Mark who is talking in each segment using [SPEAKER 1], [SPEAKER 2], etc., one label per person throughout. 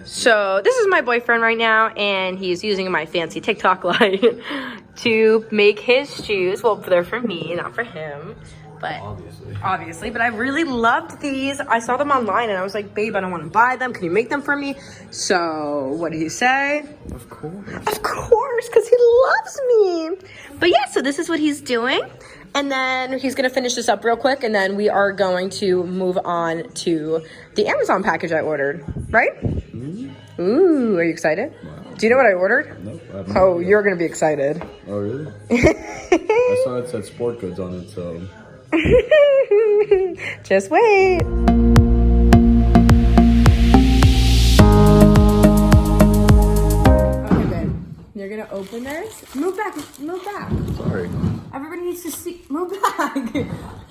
[SPEAKER 1] So this is my boyfriend right now, and he's using my fancy TikTok light to make his shoes. Well, they're for me, not for him, but obviously. But I really loved these. I saw them online, and I was like, babe, I don't want to buy them. Can you make them for me? So what did he say?
[SPEAKER 2] Of course.
[SPEAKER 1] Of course, because he loves me. But yeah, so this is what he's doing. And then he's going to finish this up real quick, and then we are going to move on to the Amazon package I ordered, right?
[SPEAKER 2] Mm-hmm.
[SPEAKER 1] Ooh, are you excited? Wow. Do you know what I ordered?
[SPEAKER 2] Nope.
[SPEAKER 1] Oh, you're going to be excited.
[SPEAKER 2] Oh, really? I saw it said sport goods on it, so.
[SPEAKER 1] Just wait. Okay, babe. You're going to open this. Move back. Move back.
[SPEAKER 2] Sorry.
[SPEAKER 1] Everybody needs to see. Move back.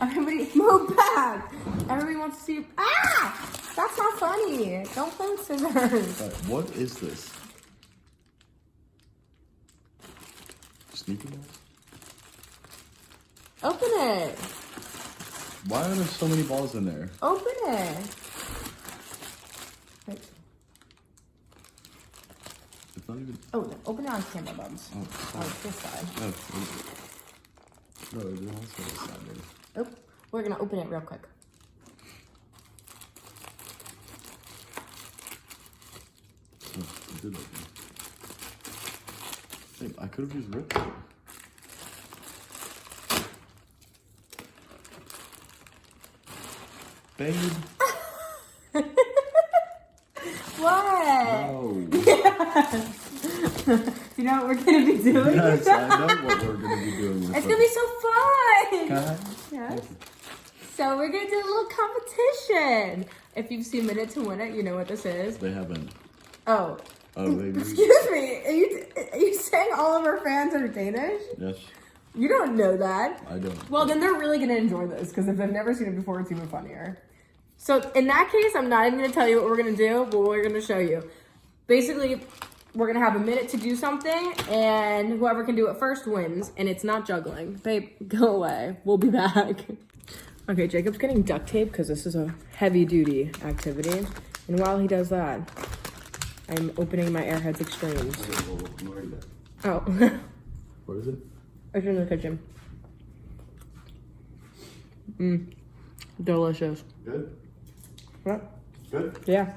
[SPEAKER 1] Everybody, move back. Everybody wants to see. Ah! That's not funny. Don't play with scissors.
[SPEAKER 2] What is this? Sneaky balls?
[SPEAKER 1] Open it.
[SPEAKER 2] Why are there so many balls in there?
[SPEAKER 1] Open it. Wait.
[SPEAKER 2] It's not even.
[SPEAKER 1] Oh, open it on camera, Bubs.
[SPEAKER 2] Oh,
[SPEAKER 1] This side.
[SPEAKER 2] No, they're also this side.
[SPEAKER 1] Oh, we're gonna open it real quick.
[SPEAKER 2] Oh, it did open. Hey, I could have just ripped it. Babe.
[SPEAKER 1] What?
[SPEAKER 2] No.
[SPEAKER 1] You know what we're gonna be doing?
[SPEAKER 2] Yes, I know what we're gonna be doing.
[SPEAKER 1] It's gonna be so fun.
[SPEAKER 2] God.
[SPEAKER 1] Yes. So we're gonna do a little competition. If you've seen Minute to Win It, you know what this is.
[SPEAKER 2] They haven't.
[SPEAKER 1] Oh.
[SPEAKER 2] Oh, maybe.
[SPEAKER 1] Excuse me. Are you saying all of our fans are Danish?
[SPEAKER 2] Yes.
[SPEAKER 1] You don't know that.
[SPEAKER 2] I don't.
[SPEAKER 1] Well, then they're really gonna enjoy this because if they've never seen it before, it's even funnier. So in that case, I'm not even gonna tell you what we're gonna do, but we're gonna show you. Basically, we're gonna have a minute to do something, and whoever can do it first wins. And it's not juggling. Babe, go away. We'll be back. Okay, Jacob's getting duct tape because this is a heavy-duty activity. And while he does that, I'm opening my Airheads Extremes. Oh.
[SPEAKER 2] What is it?
[SPEAKER 1] It's in the kitchen. Delicious.
[SPEAKER 2] Good?
[SPEAKER 1] What?
[SPEAKER 2] Good?
[SPEAKER 1] Yeah.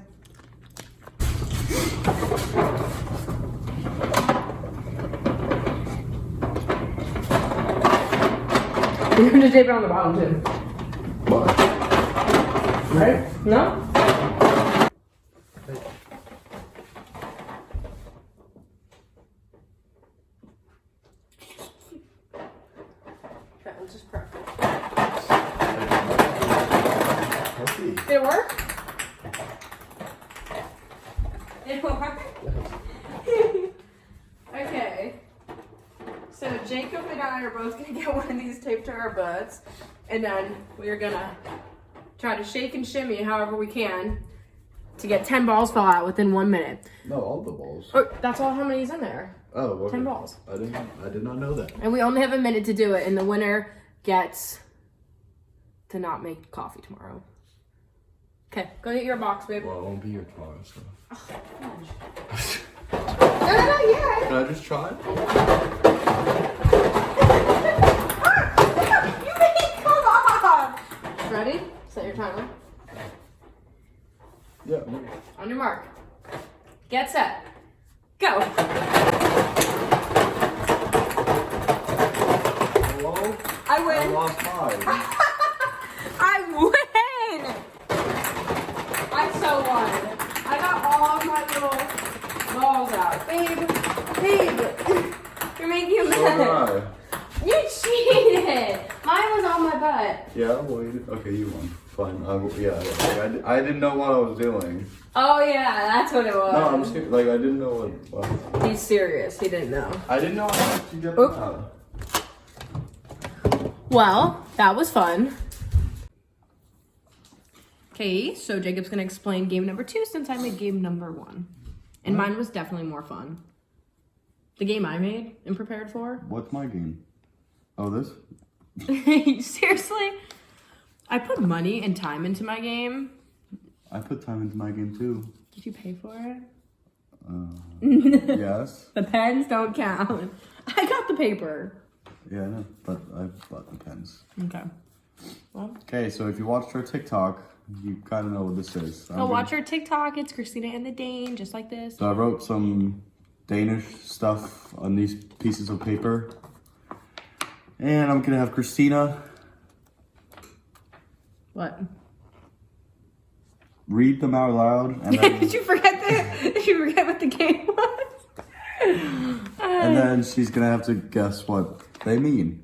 [SPEAKER 1] You're gonna tape it on the bottom too.
[SPEAKER 2] What?
[SPEAKER 1] Right? No? That one's just perfect. Did it work? Did it work? Okay. So Jacob and I are both gonna get one of these taped to our butts, and then we're gonna try to shake and shimmy however we can to get 10 balls fall out within 1 minute.
[SPEAKER 2] No, all the balls.
[SPEAKER 1] Oh, that's all how many's in there.
[SPEAKER 2] Oh, okay.
[SPEAKER 1] 10 balls.
[SPEAKER 2] I did not know that.
[SPEAKER 1] And we only have a minute to do it, and the winner gets to not make coffee tomorrow. Okay, go get your box, babe.
[SPEAKER 2] Well, I won't be here tomorrow, so.
[SPEAKER 1] Oh, fudge. No, yeah.
[SPEAKER 2] Can I just try?
[SPEAKER 1] Come on! Ready? Set your timer.
[SPEAKER 2] Yeah.
[SPEAKER 1] On your mark. Get set. Go.
[SPEAKER 2] Hello?
[SPEAKER 1] I win.
[SPEAKER 2] I lost mine.
[SPEAKER 1] I win! I so won. I got all of my little balls out. Babe, you're making a mess. You cheated. Mine was on my butt.
[SPEAKER 2] Yeah, well, okay, you won. Fine. I didn't know what I was doing.
[SPEAKER 1] Oh yeah, that's what it was.
[SPEAKER 2] No, I'm serious. Like, I didn't know what.
[SPEAKER 1] He's serious. He didn't know.
[SPEAKER 2] I didn't know how to get them out.
[SPEAKER 1] Well, that was fun. Okay, so Jacob's gonna explain game number 2 since I made game number 1. And mine was definitely more fun. The game I made and prepared for.
[SPEAKER 2] What's my game? Oh, this?
[SPEAKER 1] Seriously? I put money and time into my game.
[SPEAKER 2] I put time into my game too.
[SPEAKER 1] Did you pay for it?
[SPEAKER 2] Yes.
[SPEAKER 1] The pens don't count. I got the paper.
[SPEAKER 2] Yeah, I know, but I bought the pens.
[SPEAKER 1] Okay. Well.
[SPEAKER 2] Okay, so if you watched her TikTok, you kind of know what this is.
[SPEAKER 1] Watch our TikTok. It's Christina and the Dane, just like this.
[SPEAKER 2] So I wrote some Danish stuff on these pieces of paper. And I'm gonna have Christina
[SPEAKER 1] What?
[SPEAKER 2] read them out loud. And then,
[SPEAKER 1] Did you forget what the game was?
[SPEAKER 2] and then she's gonna have to guess what they mean.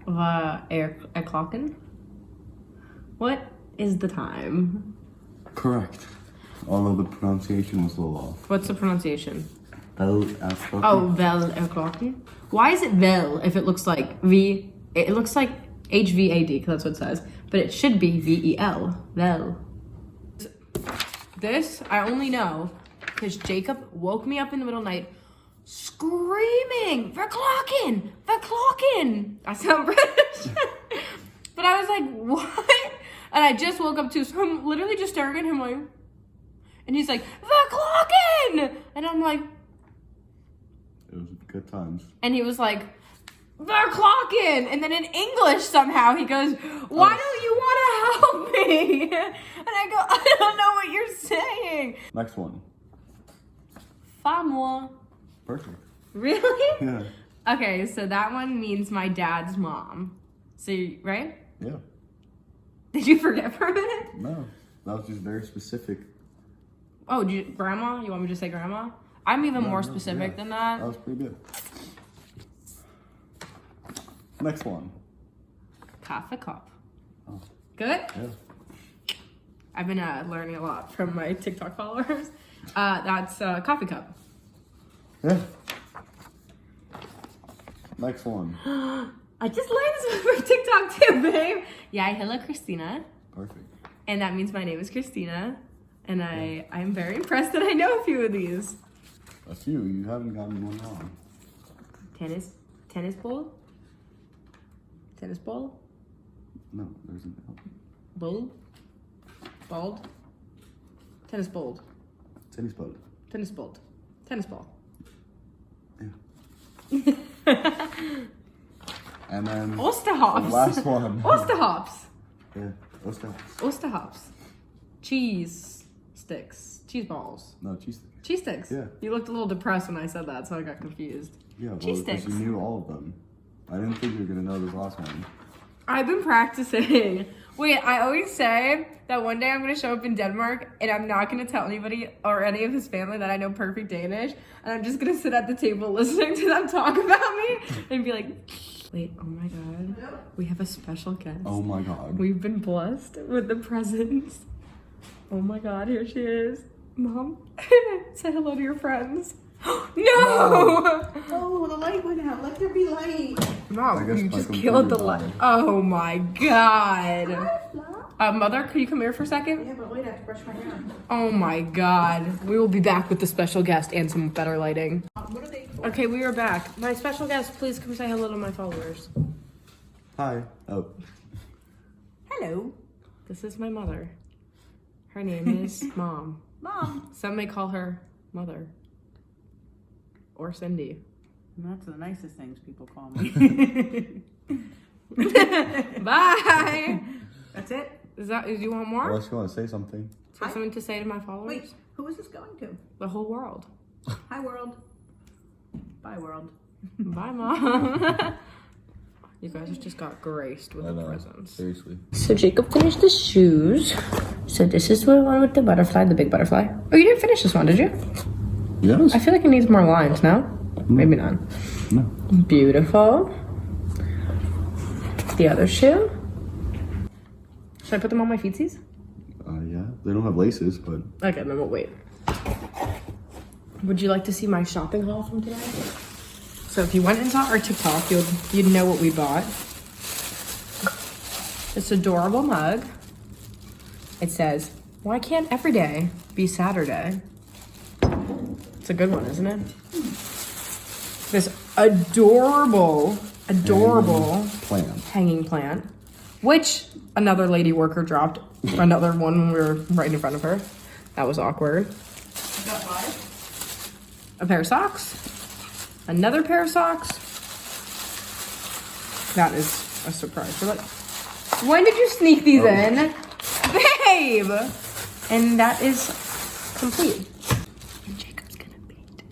[SPEAKER 1] Klokken? What is the time?
[SPEAKER 2] Correct. Although the pronunciation was a little off.
[SPEAKER 1] What's the pronunciation?
[SPEAKER 2] Vel
[SPEAKER 1] Oh, vel klokken. Why is it vel if it looks like V? It looks like HVAD because that's what it says, but it should be VEL. Vel. This I only know because Jacob woke me up in the middle of the night screaming, "Verklokken! Verklokken!" I sound British. But I was like, what? And I just woke up too, so I'm literally just staring at him like, and he's like, "Verklokken!" And I'm like,
[SPEAKER 2] It was good times.
[SPEAKER 1] and he was like, "Verklokken!" And then in English somehow he goes, "Why don't you want to help me?" And I go, "I don't know what you're saying."
[SPEAKER 2] Next one.
[SPEAKER 1] Famoi.
[SPEAKER 2] Perfect.
[SPEAKER 1] Really?
[SPEAKER 2] Yeah.
[SPEAKER 1] Okay, so that one means my dad's mom. So, right?
[SPEAKER 2] Yeah.
[SPEAKER 1] Did you forget for a minute?
[SPEAKER 2] No, that was just very specific.
[SPEAKER 1] Oh, grandma? You want me to say grandma? I'm even more
[SPEAKER 2] No,
[SPEAKER 1] specific
[SPEAKER 2] yeah.
[SPEAKER 1] than that.
[SPEAKER 2] That was pretty good. Next one.
[SPEAKER 1] Coffee cup.
[SPEAKER 2] Oh.
[SPEAKER 1] Good?
[SPEAKER 2] Yeah.
[SPEAKER 1] I've been learning a lot from my TikTok followers. That's coffee cup.
[SPEAKER 2] Yeah. Next one.
[SPEAKER 1] I just learned this from TikTok too, babe. Yeah, hello, Christina.
[SPEAKER 2] Perfect.
[SPEAKER 1] And that means my name is Christina. And I'm very impressed that I know a few of these.
[SPEAKER 2] A few. You haven't gotten one wrong.
[SPEAKER 1] Tennis ball? Tennis ball?
[SPEAKER 2] No, there's an L.
[SPEAKER 1] Bull? Bald? Tennis bold.
[SPEAKER 2] Tennis ball.
[SPEAKER 1] Tennis bold. Tennis ball.
[SPEAKER 2] Yeah. And then
[SPEAKER 1] Osterhops.
[SPEAKER 2] the last one.
[SPEAKER 1] Osterhops.
[SPEAKER 2] Yeah. Osterhops.
[SPEAKER 1] Osterhops. Cheese sticks. Cheese balls.
[SPEAKER 2] No, cheese sticks.
[SPEAKER 1] Cheese sticks.
[SPEAKER 2] Yeah.
[SPEAKER 1] You looked a little depressed when I said that, so I got confused.
[SPEAKER 2] Yeah, well,
[SPEAKER 1] Cheese
[SPEAKER 2] because
[SPEAKER 1] sticks.
[SPEAKER 2] you knew all of them. I didn't think you were gonna know this last one.
[SPEAKER 1] I've been practicing. Wait, I always say that one day I'm gonna show up in Denmark and I'm not gonna tell anybody or any of his family that I know perfect Danish, and I'm just gonna sit at the table listening to them talk about me and be like, wait, oh my god, we have a special guest.
[SPEAKER 2] Oh my god.
[SPEAKER 1] We've been blessed with the presence. Oh my god, here she is. Mom, say hello to your friends. No!
[SPEAKER 3] Oh, the light went out. Let there be light.
[SPEAKER 1] Mom,
[SPEAKER 2] I guess
[SPEAKER 1] you
[SPEAKER 2] my
[SPEAKER 1] just
[SPEAKER 2] computer
[SPEAKER 1] killed the
[SPEAKER 2] died.
[SPEAKER 1] light. Oh my god.
[SPEAKER 3] Mom?
[SPEAKER 1] Mother, could you come here for a second?
[SPEAKER 3] Yeah, but wait, I have to brush my hair.
[SPEAKER 1] Oh my god. We will be back with the special guest and some better lighting.
[SPEAKER 3] What are they for?
[SPEAKER 1] Okay, we are back. My special guest, please come say hello to my followers.
[SPEAKER 2] Hi. Oh.
[SPEAKER 1] Hello. This is my mother. Her name is Mom.
[SPEAKER 3] Mom.
[SPEAKER 1] Some may call her Mother. Or Cindy.
[SPEAKER 3] That's the nicest things people call me.
[SPEAKER 1] Bye.
[SPEAKER 3] That's it?
[SPEAKER 1] Do you want more?
[SPEAKER 2] Unless you want to say something.
[SPEAKER 1] Do you have something to say to my followers?
[SPEAKER 3] Wait, who is this going to?
[SPEAKER 1] The whole world.
[SPEAKER 3] Hi, world. Bye, world.
[SPEAKER 1] Bye, Mom. You guys just got graced with
[SPEAKER 2] I
[SPEAKER 1] the
[SPEAKER 2] know.
[SPEAKER 1] presents.
[SPEAKER 2] Seriously.
[SPEAKER 1] So Jacob finished the shoes. So this is the one with the butterfly, the big butterfly. Oh, you didn't finish this one, did you?
[SPEAKER 2] Yes.
[SPEAKER 1] I feel like it needs more lines, no? Maybe not.
[SPEAKER 2] No.
[SPEAKER 1] Beautiful. The other shoe. Should I put them on my feetsies?
[SPEAKER 2] Yeah. They don't have laces, but
[SPEAKER 1] Okay, then we'll wait. Would you like to see my shopping haul from today? So if you went and saw our TikTok, you'd know what we bought. This adorable mug. It says, "Why can't every day be Saturday?" It's a good one, isn't it? This adorable
[SPEAKER 2] plant.
[SPEAKER 1] hanging plant. which another lady worker dropped another one when we were right in front of her. That was awkward. A pair of socks. Another pair of socks. That is a surprise. So when did you sneak these in? Babe! And that is complete. And Jacob's gonna beat.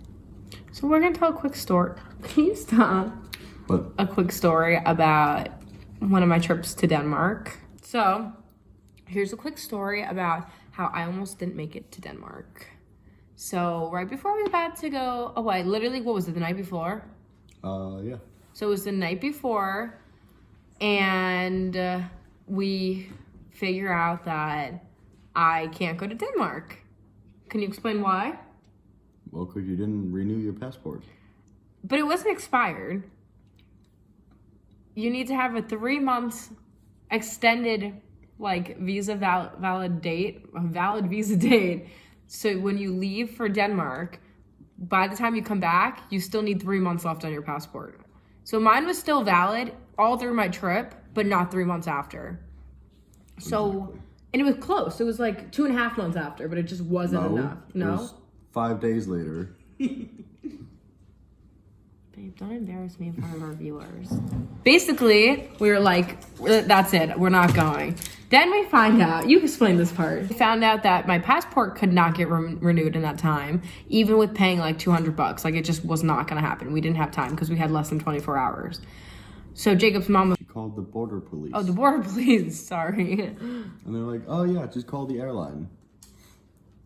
[SPEAKER 1] So we're gonna tell a quick story. Can you stop?
[SPEAKER 2] What?
[SPEAKER 1] A quick story about one of my trips to Denmark. So here's a quick story about how I almost didn't make it to Denmark. So right before we were about to go away, literally, what was it, the night before?
[SPEAKER 2] Yeah.
[SPEAKER 1] So it was the night before, and we figure out that I can't go to Denmark. Can you explain why?
[SPEAKER 2] Well, because you didn't renew your passport.
[SPEAKER 1] But it wasn't expired. You need to have a 3 months extended visa valid visa date. So when you leave for Denmark, by the time you come back, you still need 3 months left on your passport. So mine was still valid all through my trip, but not 3 months after. So,
[SPEAKER 2] Exactly.
[SPEAKER 1] And it was close. It was like 2.5 months after, but it just wasn't enough. No?
[SPEAKER 2] It was 5 days later.
[SPEAKER 1] Babe, don't embarrass me in front of our viewers. Basically, we were like, that's it. We're not going. Then we find out, you explain this part. We found out that my passport could not get renewed in that time, even with paying like $200. Like, it just was not going to happen. We didn't have time because we had less than 24 hours. So Jacob's mom was...
[SPEAKER 2] She called the border police.
[SPEAKER 1] Oh, the border police. Sorry.
[SPEAKER 2] And they're like, oh yeah, just call the airline.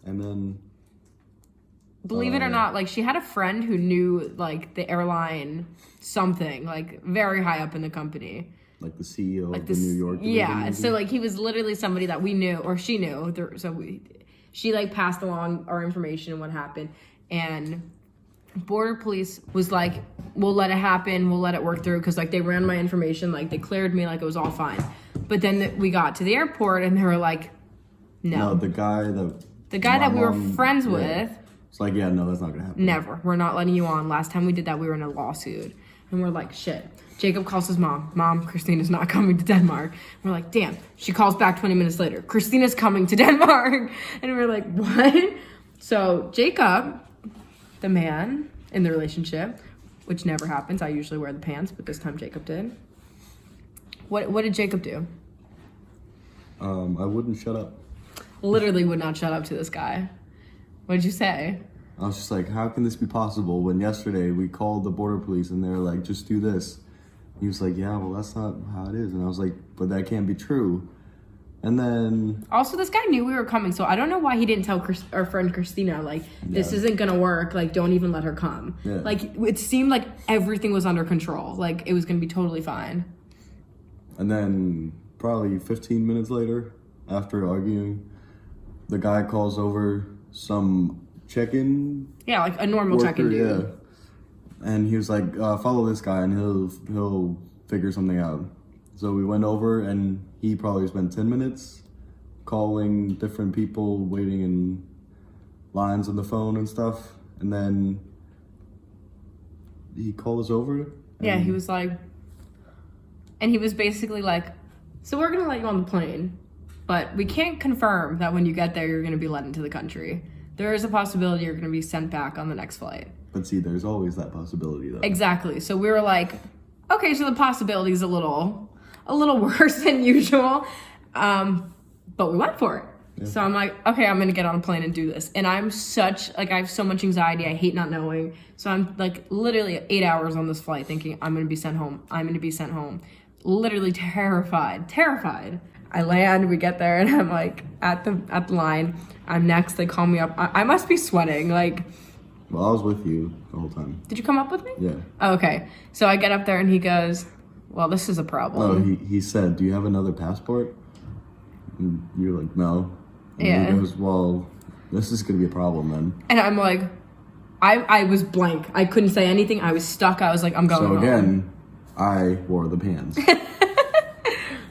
[SPEAKER 2] And then...
[SPEAKER 1] Believe it or not, like, she had a friend who knew, like, the airline something, like, very high up in the company.
[SPEAKER 2] Like the CEO
[SPEAKER 1] Like
[SPEAKER 2] of the New York division,
[SPEAKER 1] yeah,
[SPEAKER 2] maybe?
[SPEAKER 1] so, like, he was literally somebody that we knew, or she knew. She, like, passed along our information and what happened. And border police was like, we'll let it happen, we'll let it work through, because, like, they ran my information, like, they cleared me, like, it was all fine. But then we got to the airport, and they were like, no.
[SPEAKER 2] No, the guy
[SPEAKER 1] that we were friends with...
[SPEAKER 2] It's like, yeah, no, that's not gonna happen.
[SPEAKER 1] Never. We're not letting you on. Last time we did that, we were in a lawsuit. And we're like, shit. Jacob calls his mom. Mom, Christina's not coming to Denmark. We're like, damn. She calls back 20 minutes later. Christina's coming to Denmark. And we're like, what? So Jacob, the man in the relationship, which never happens. I usually wear the pants, but this time Jacob did. What did Jacob do?
[SPEAKER 2] I wouldn't shut up.
[SPEAKER 1] Literally would not shut up to this guy. What did you say?
[SPEAKER 2] I was just like, how can this be possible when yesterday we called the border police and they're like, just do this. He was like, yeah, well, that's not how it is. And I was like, but that can't be true. And then...
[SPEAKER 1] Also, this guy knew we were coming, so I don't know why he didn't tell our friend Christina, like, this isn't gonna work, like, don't even let her come.
[SPEAKER 2] Yeah.
[SPEAKER 1] Like, it seemed like everything was under control. Like, it was gonna be totally fine.
[SPEAKER 2] And then probably 15 minutes later, after arguing, the guy calls over some check-in.
[SPEAKER 1] Yeah, like a normal
[SPEAKER 2] worker,
[SPEAKER 1] check-in dude.
[SPEAKER 2] Yeah. And he was like, follow this guy and he'll figure something out. So we went over and he probably spent 10 minutes calling different people, waiting in lines on the phone and stuff. And then he called us over.
[SPEAKER 1] Yeah, he was like, and he was basically like, so we're gonna let you on the plane, but we can't confirm that when you get there, you're gonna be let into the country. There is a possibility you're gonna be sent back on the next flight.
[SPEAKER 2] But see, there's always that possibility though.
[SPEAKER 1] Exactly. So we were like, okay, so the possibility is a little worse than usual. But we went for it. Yeah. So I'm like, okay, I'm gonna get on a plane and do this. And I have so much anxiety. I hate not knowing. So I'm like literally 8 hours on this flight thinking I'm gonna be sent home. Literally terrified. I land, we get there, and I'm like at the line. I'm next, they call me up. I must be sweating, like.
[SPEAKER 2] Well, I was with you the whole time.
[SPEAKER 1] Did you come up with me?
[SPEAKER 2] Yeah.
[SPEAKER 1] Oh, okay. So I get up there and he goes, well, this is a problem.
[SPEAKER 2] No, he said, do you have another passport? And you're like, no. And
[SPEAKER 1] yeah.
[SPEAKER 2] he goes, well, this is going to be a problem then.
[SPEAKER 1] And I'm like, I was blank. I couldn't say anything. I was stuck. I was like, I'm going
[SPEAKER 2] So
[SPEAKER 1] home.
[SPEAKER 2] again, I wore the pants.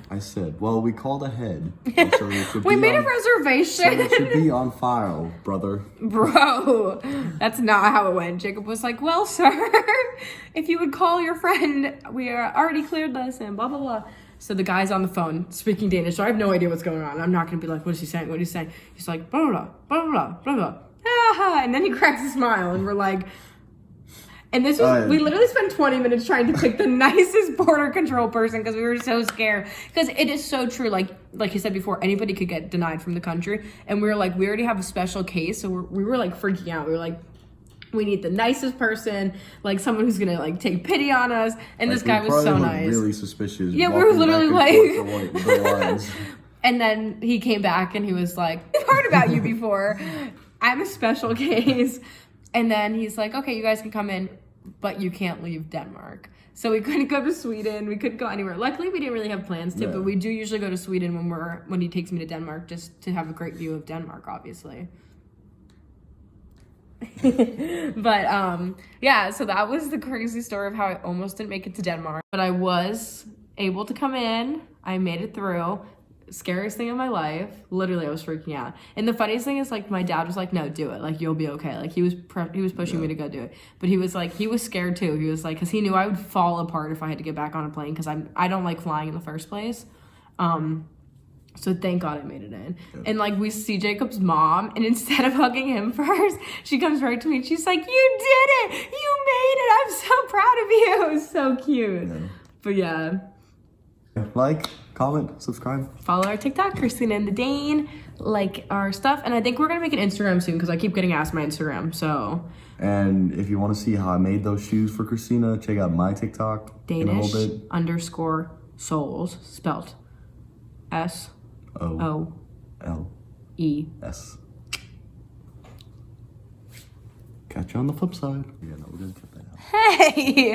[SPEAKER 2] I said, well, we called ahead. So
[SPEAKER 1] we made a reservation.
[SPEAKER 2] So it should be on file, brother.
[SPEAKER 1] Bro, that's not how it went. Jacob was like, well, sir, if you would call your friend, we are already cleared this and blah, blah, blah. So the guy's on the phone speaking Danish, so I have no idea what's going on. I'm not gonna be like, what is he saying? What is he saying? He's like, blah, blah, blah, blah, blah, blah. Ah, and then he cracks a smile, and we're like, and this was, we literally spent 20 minutes trying to pick the nicest border control person because we were so scared. Because it is so true, like you said before, anybody could get denied from the country. And we were like, we already have a special case, so we were like freaking out. We were like, we need the nicest person, like someone who's gonna like take pity on us. And
[SPEAKER 2] Like,
[SPEAKER 1] this guy was so nice.
[SPEAKER 2] Really suspicious.
[SPEAKER 1] Yeah, we were literally
[SPEAKER 2] like the lines.
[SPEAKER 1] And then he came back and he was like, I've heard about you before. I'm a special case. And then he's like, okay, you guys can come in, but you can't leave Denmark. So we couldn't go to Sweden. We couldn't go anywhere. Luckily, we didn't really have plans to, but we do usually go to Sweden when he takes me to Denmark, just to have a great view of Denmark, obviously. But yeah, so that was the crazy story of how I almost didn't make it to Denmark. But I was able to come in. I made it through. Scariest thing in my life. Literally, I was freaking out. And the funniest thing is, like, my dad was like, no, do it. Like, you'll be okay. Like, he was pushing me to go do it. But he was like, he was scared too. He was like, because he knew I would fall apart if I had to get back on a plane, because I don't like flying in the first place. So thank God I made it in. Yeah. And like, we see Jacob's mom, and instead of hugging him first, she comes right to me and she's like, you did it! You made it! I'm so proud of you! It was so cute. Yeah. But yeah.
[SPEAKER 2] Like, comment, subscribe.
[SPEAKER 1] Follow our TikTok, Christina and the Dane. Like our stuff. And I think we're gonna make an Instagram soon because I keep getting asked my Instagram, so.
[SPEAKER 2] And if you want to see how I made those shoes for Christina, check out my TikTok.
[SPEAKER 1] Danish_souls, spelled S-O-L-E-S.
[SPEAKER 2] Catch you on the flip side. Yeah, no, we're gonna cut that out.
[SPEAKER 1] Hey!